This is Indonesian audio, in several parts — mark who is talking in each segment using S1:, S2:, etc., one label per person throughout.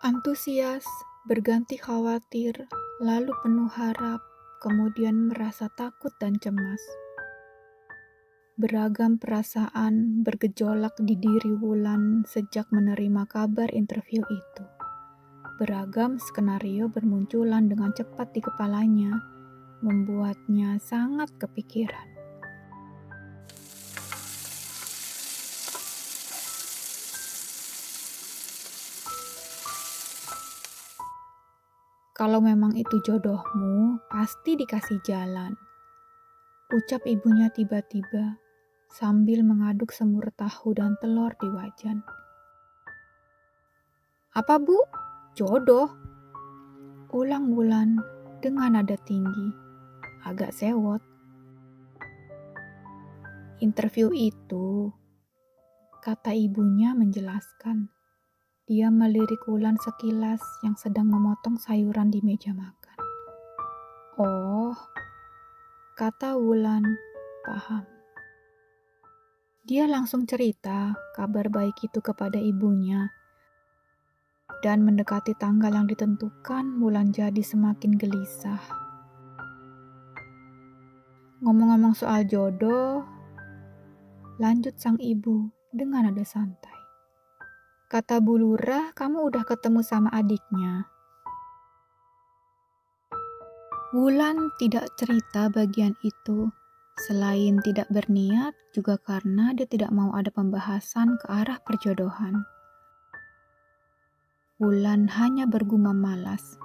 S1: Antusias, berganti khawatir, lalu penuh harap, kemudian merasa takut dan cemas. Beragam perasaan bergejolak di diri Wulan sejak menerima kabar interview itu. Beragam skenario bermunculan dengan cepat di kepalanya, membuatnya sangat kepikiran. Kalau memang itu jodohmu, pasti dikasih jalan, ucap ibunya tiba-tiba sambil mengaduk semur tahu dan telur di wajan. Apa bu? Jodoh? Ulang Wulan dengan nada tinggi, agak sewot. Interview itu, kata ibunya menjelaskan. Dia melirik Wulan sekilas yang sedang memotong sayuran di meja makan. Oh, kata Wulan, paham. Dia langsung cerita kabar baik itu kepada ibunya. Dan mendekati tanggal yang ditentukan, Wulan jadi semakin gelisah. Ngomong-ngomong soal jodoh, lanjut sang ibu dengan nada santai. Kata Bu Lurah, kamu udah ketemu sama adiknya. Wulan tidak cerita bagian itu, selain tidak berniat, juga karena dia tidak mau ada pembahasan ke arah perjodohan. Wulan hanya bergumam malas.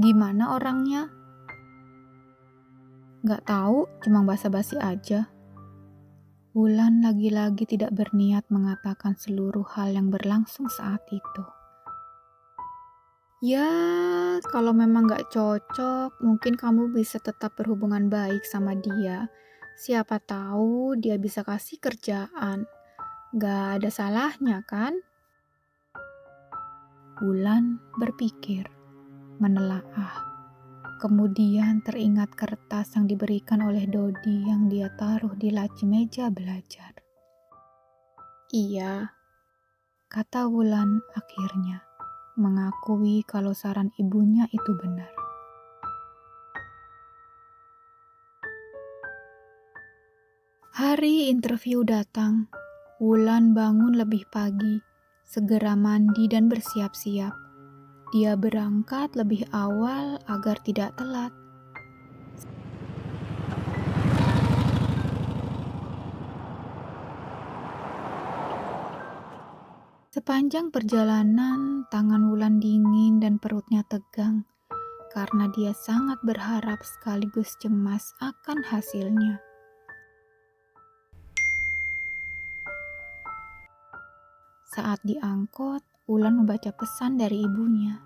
S1: Gimana orangnya? Gak tahu, cuma basa-basi aja. Wulan lagi-lagi tidak berniat mengatakan seluruh hal yang berlangsung saat itu. Ya, kalau memang gak cocok, mungkin kamu bisa tetap berhubungan baik sama dia. Siapa tahu dia bisa kasih kerjaan. Gak ada salahnya kan? Wulan berpikir, menelaah. Kemudian teringat kertas yang diberikan oleh Dodi yang dia taruh di laci meja belajar. Iya, kata Wulan akhirnya, mengakui kalau saran ibunya itu benar. Hari interview datang. Wulan bangun lebih pagi, segera mandi dan bersiap-siap. Dia berangkat lebih awal agar tidak telat. Sepanjang perjalanan, tangan Wulan dingin dan perutnya tegang, karena dia sangat berharap sekaligus cemas akan hasilnya. Saat diangkut, Wulan membaca pesan dari ibunya.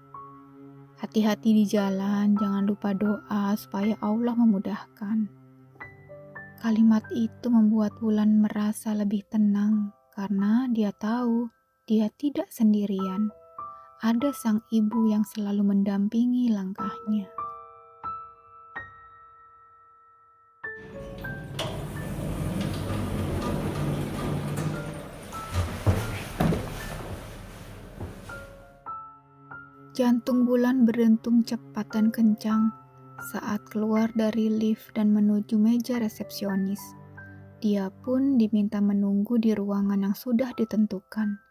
S1: Hati-hati di jalan, jangan lupa doa supaya Allah memudahkan. Kalimat itu membuat Wulan merasa lebih tenang karena dia tahu dia tidak sendirian. Ada sang ibu yang selalu mendampingi langkahnya. Jantung Wulan berdentum cepat dan kencang saat keluar dari lift dan menuju meja resepsionis. Dia pun diminta menunggu di ruangan yang sudah ditentukan.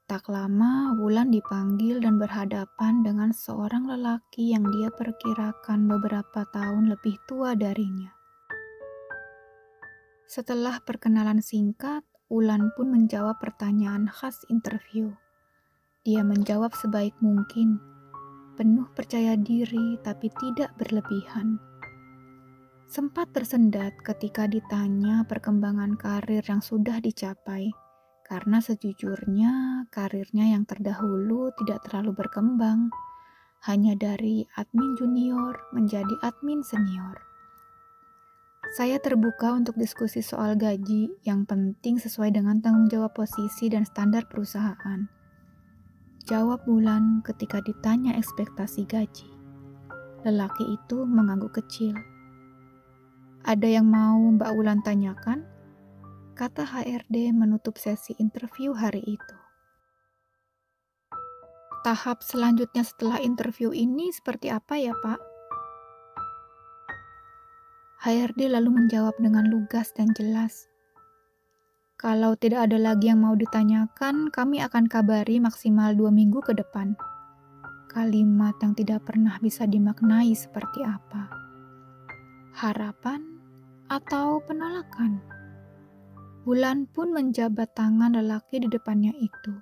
S1: Tak lama, Wulan dipanggil dan berhadapan dengan seorang lelaki yang dia perkirakan beberapa tahun lebih tua darinya. Setelah perkenalan singkat, Wulan pun menjawab pertanyaan khas interview. Dia menjawab sebaik mungkin, penuh percaya diri tapi tidak berlebihan. Sempat tersendat ketika ditanya perkembangan karir yang sudah dicapai, karena sejujurnya karirnya yang terdahulu tidak terlalu berkembang, hanya dari admin junior menjadi admin senior. Saya terbuka untuk diskusi soal gaji, yang penting sesuai dengan tanggung jawab posisi dan standar perusahaan. Jawab Wulan ketika ditanya ekspektasi gaji. Lelaki itu mengangguk kecil. Ada yang mau Mbak Wulan tanyakan? Kata HRD menutup sesi interview hari itu. Tahap selanjutnya setelah interview ini seperti apa ya, Pak? HRD lalu menjawab dengan lugas dan jelas. Kalau tidak ada lagi yang mau ditanyakan, kami akan kabari maksimal 2 minggu ke depan. Kalimat yang tidak pernah bisa dimaknai seperti apa? Harapan atau penolakan? Wulan pun menjabat tangan lelaki di depannya itu.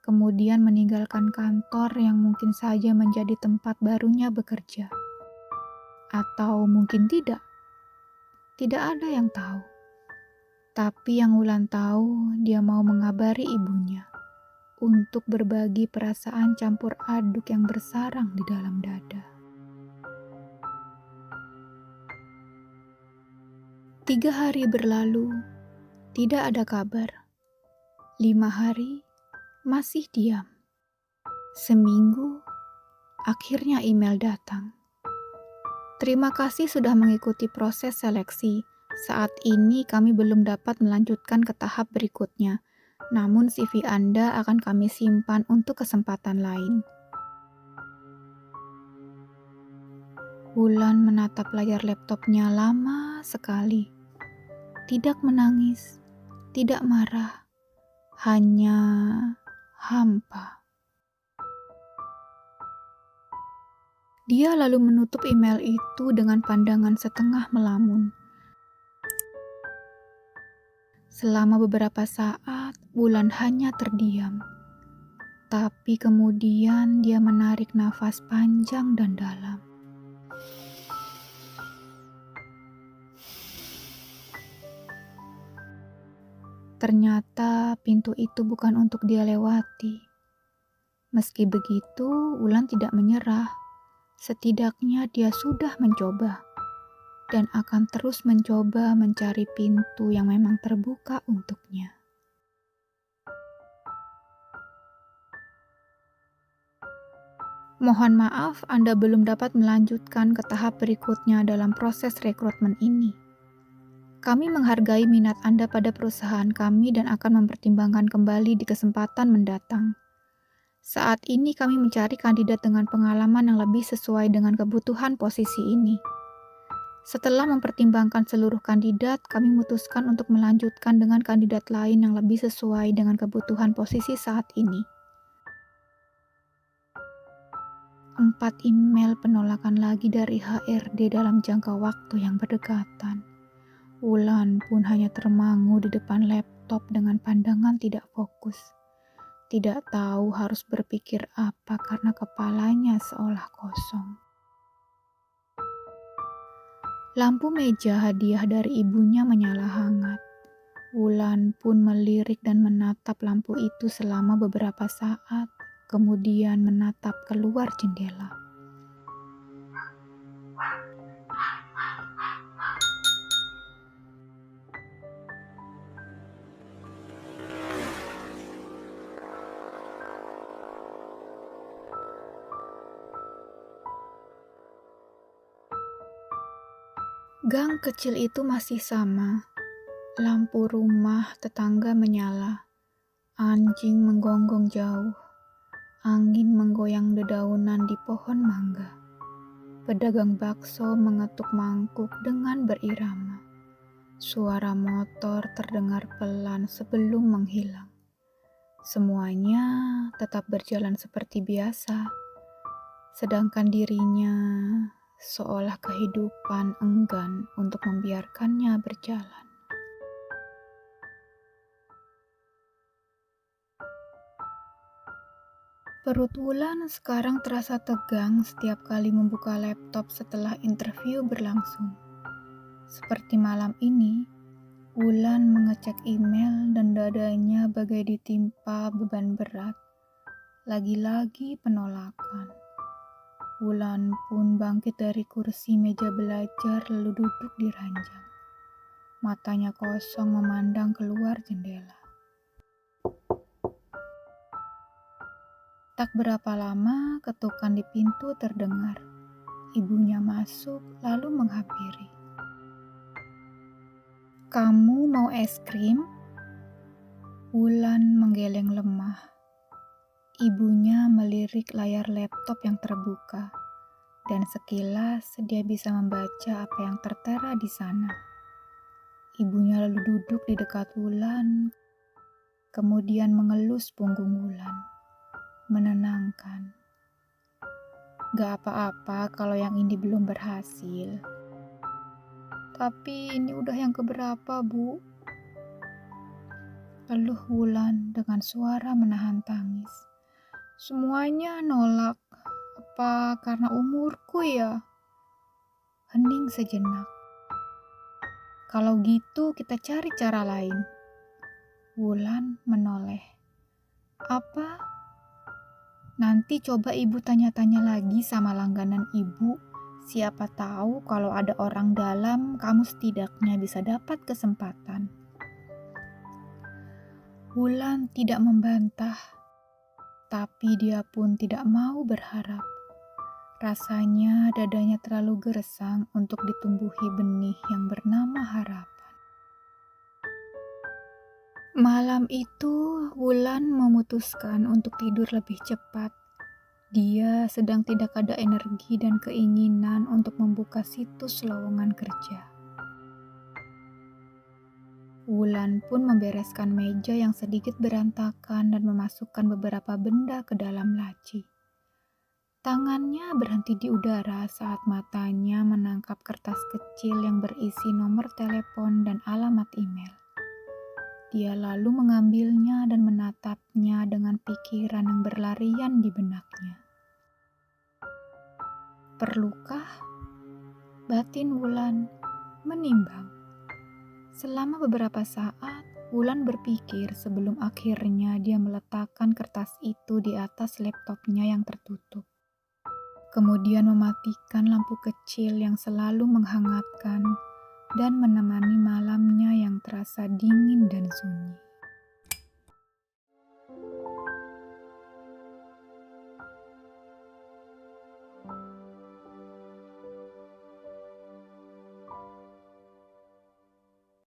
S1: Kemudian meninggalkan kantor yang mungkin saja menjadi tempat barunya bekerja. Atau mungkin tidak. Tidak ada yang tahu. Tapi yang Wulan tahu, dia mau mengabari ibunya untuk berbagi perasaan campur aduk yang bersarang di dalam dada. 3 hari berlalu, tidak ada kabar. 5 hari, masih diam. Seminggu, akhirnya email datang. Terima kasih sudah mengikuti proses seleksi. Saat ini kami belum dapat melanjutkan ke tahap berikutnya. Namun CV Anda akan kami simpan untuk kesempatan lain. Wulan menatap layar laptopnya lama sekali. Tidak menangis, tidak marah, hanya hampa. Dia lalu menutup email itu dengan pandangan setengah melamun. Selama beberapa saat, Wulan hanya terdiam. Tapi kemudian dia menarik nafas panjang dan dalam. Ternyata pintu itu bukan untuk dia lewati. Meski begitu, Wulan tidak menyerah. Setidaknya dia sudah mencoba dan akan terus mencoba mencari pintu yang memang terbuka untuknya. Mohon maaf, Anda belum dapat melanjutkan ke tahap berikutnya dalam proses rekrutmen ini. Kami menghargai minat Anda pada perusahaan kami dan akan mempertimbangkan kembali di kesempatan mendatang. Saat ini kami mencari kandidat dengan pengalaman yang lebih sesuai dengan kebutuhan posisi ini. Setelah mempertimbangkan seluruh kandidat, kami memutuskan untuk melanjutkan dengan kandidat lain yang lebih sesuai dengan kebutuhan posisi saat ini. 4 email penolakan lagi dari HRD dalam jangka waktu yang berdekatan. Wulan pun hanya termangu di depan laptop dengan pandangan tidak fokus. Tidak tahu harus berpikir apa karena kepalanya seolah kosong. Lampu meja hadiah dari ibunya menyala hangat. Wulan pun melirik dan menatap lampu itu selama beberapa saat, kemudian menatap keluar jendela. Gang kecil itu masih sama. Lampu rumah tetangga menyala. Anjing menggonggong jauh. Angin menggoyang dedaunan di pohon mangga. Pedagang bakso mengetuk mangkuk dengan berirama. Suara motor terdengar pelan sebelum menghilang. Semuanya tetap berjalan seperti biasa. Sedangkan dirinya seolah kehidupan enggan untuk membiarkannya berjalan. Perut Wulan sekarang terasa tegang setiap kali membuka laptop setelah interview berlangsung. Seperti malam ini, Wulan mengecek email dan dadanya bagai ditimpa beban berat. Lagi-lagi penolakan. Wulan pun bangkit dari kursi meja belajar lalu duduk di ranjang. Matanya kosong memandang keluar jendela. Tak berapa lama ketukan di pintu terdengar. Ibunya masuk lalu menghampiri. "Kamu mau es krim?" Wulan menggeleng lemah. Ibunya melirik layar laptop yang terbuka, dan sekilas dia bisa membaca apa yang tertera di sana. Ibunya lalu duduk di dekat Wulan, kemudian mengelus punggung Wulan, menenangkan. Gak apa-apa kalau yang ini belum berhasil. Tapi ini udah yang keberapa, Bu? Keluh Wulan dengan suara menahan tangis. Semuanya nolak. Apa karena umurku ya? Hening sejenak. Kalau gitu kita cari cara lain. Wulan menoleh. Apa? Nanti coba ibu tanya-tanya lagi sama langganan ibu. Siapa tahu kalau ada orang dalam, kamu setidaknya bisa dapat kesempatan. Wulan tidak membantah, tapi dia pun tidak mau berharap. Rasanya dadanya terlalu gersang untuk ditumbuhi benih yang bernama harapan. Malam itu, Wulan memutuskan untuk tidur lebih cepat. Dia sedang tidak ada energi dan keinginan untuk membuka situs lowongan kerja. Wulan pun membereskan meja yang sedikit berantakan dan memasukkan beberapa benda ke dalam laci. Tangannya berhenti di udara saat matanya menangkap kertas kecil yang berisi nomor telepon dan alamat email. Dia lalu mengambilnya dan menatapnya dengan pikiran yang berlarian di benaknya. Perlukah? Batin Wulan menimbang. Selama beberapa saat, Wulan berpikir sebelum akhirnya dia meletakkan kertas itu di atas laptopnya yang tertutup. Kemudian mematikan lampu kecil yang selalu menghangatkan dan menemani malamnya yang terasa dingin dan sunyi.